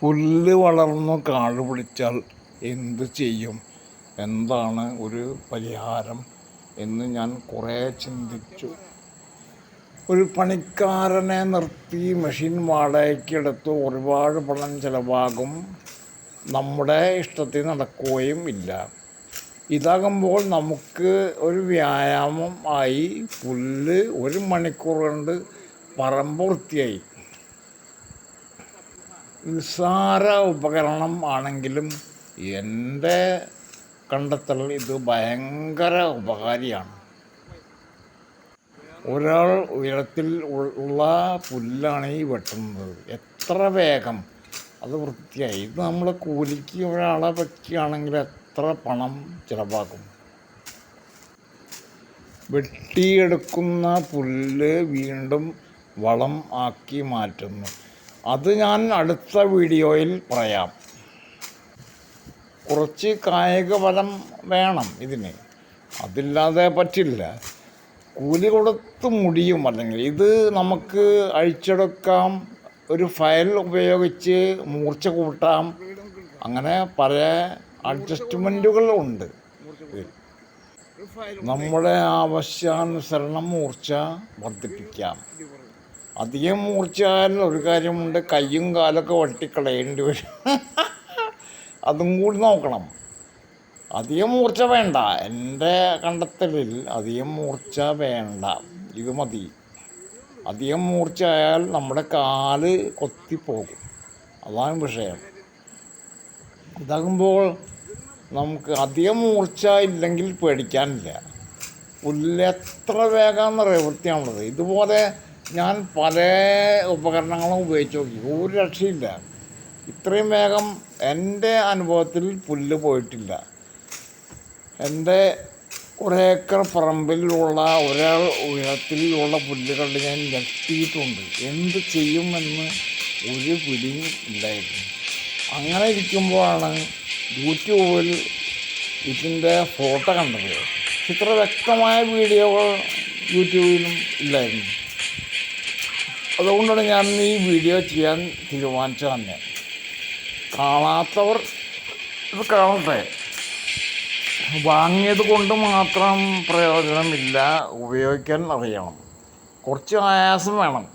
പുല്ല് വളർന്നു കാട് പിടിച്ചാൽ എന്ത് ചെയ്യും, എന്താണ് ഒരു പരിഹാരം എന്ന് ഞാൻ കുറേ ചിന്തിച്ചു. ഒരു പണിക്കാരനെ നിർത്തി മെഷീൻ വാടകയ്ക്കെടുത്ത് ഒരുപാട് പണം ചിലവാകും, നമ്മുടെ ഇഷ്ടത്തിൽ നടക്കുകയും ഇല്ല. ഇതാകുമ്പോൾ നമുക്ക് ഒരു വ്യായാമം ആയി. പുല്ല് 1 മണിക്കൂർ കൊണ്ട് പറമ്പ് വൃത്തിയായി. നിസ്സാര ഉപകരണം ആണെങ്കിലും എൻ്റെ കണ്ടെത്തൽ ഇത് ഭയങ്കര ഉപകാരിയാണ്. ഒരാൾ ഉയരത്തിൽ ഉള്ള പുല്ലാണ് ഈ വെട്ടുന്നത്. എത്ര വേഗം അത് വൃത്തിയായി. ഇത് നമ്മൾ കൂലിക്ക് ഒരാളെ വയ്ക്കുകയാണെങ്കിൽ എത്ര പണം ചിലവാകും. വെട്ടിയെടുക്കുന്ന പുല്ല് വീണ്ടും വളം ആക്കി മാറ്റുന്നു. അത് ഞാൻ അടുത്ത വീഡിയോയിൽ പറയാം. കുറച്ച് കായിക ബലം വേണം ഇതിന്, അതില്ലാതെ പറ്റില്ല. കൂലി കൊടുത്ത് മുടിയും. അല്ലെങ്കിൽ ഇത് നമുക്ക് അഴിച്ചെടുക്കാം, ഒരു ഫയൽ ഉപയോഗിച്ച് മൂർച്ച കൂട്ടാം. അങ്ങനെ പല അഡ്ജസ്റ്റ്മെൻറ്റുകൾ ഉണ്ട്. നമ്മുടെ ആവശ്യാനുസരണം മൂർച്ച വർദ്ധിപ്പിക്കാം. അധികം മൂർച്ചയായാൽ ഒരു കാര്യമുണ്ട്, കയ്യും കാലൊക്കെ വെട്ടിക്കളയേണ്ടി വരും. അതും കൂടി നോക്കണം. അധികം മൂർച്ച വേണ്ട. എൻ്റെ കണ്ടെത്തലിൽ അധികം മൂർച്ച വേണ്ട, ഇത് മതി. അധികം മൂർച്ചയായാൽ നമ്മുടെ കാല് കൊത്തിപ്പോകും, അതാണ് വിഷയം. ഇതാകുമ്പോൾ നമുക്ക് അധികം മൂർച്ച ഇല്ലെങ്കിൽ പേടിക്കാനില്ല. പുല്ല് എത്ര വേഗമെന്നറിയാം വൃത്തിയാണുള്ളത്. ഇതുപോലെ ഞാൻ പല ഉപകരണങ്ങളും ഉപയോഗിച്ച് നോക്കി, ഒരു രക്ഷയില്ല. ഇത്രയും വേഗം എൻ്റെ അനുഭവത്തിൽ പുല്ല് പോയിട്ടില്ല. എൻ്റെ ഒരേക്കർ പറമ്പിലുള്ള ഒരാൾ ഉയരത്തിലുള്ള പുല്ലുകൾ ഞാൻ ഞെട്ടിയിട്ടുണ്ട്. എന്ത് ചെയ്യുമെന്ന് ഒരു പിടിയും ഇല്ലായിരുന്നു. അങ്ങനെ ഇരിക്കുമ്പോഴാണ് യൂട്യൂബിൽ ഇതിൻ്റെ ഫോട്ടോ കണ്ടത്. ഇത്ര വ്യക്തമായ വീഡിയോകൾ യൂട്യൂബിലും ഇല്ലായിരുന്നു. അതുകൊണ്ടാണ് ഞാൻ ഈ വീഡിയോ ചെയ്യാൻ തീരുമാനിച്ചത് തന്നെ. കാണാത്തവർ ഇത് കാണട്ടെ. വാങ്ങിയത് കൊണ്ട് മാത്രം പ്രയോജനമില്ല, ഉപയോഗിക്കാൻ അറിയണം. കുറച്ച് ആയാസം വേണം.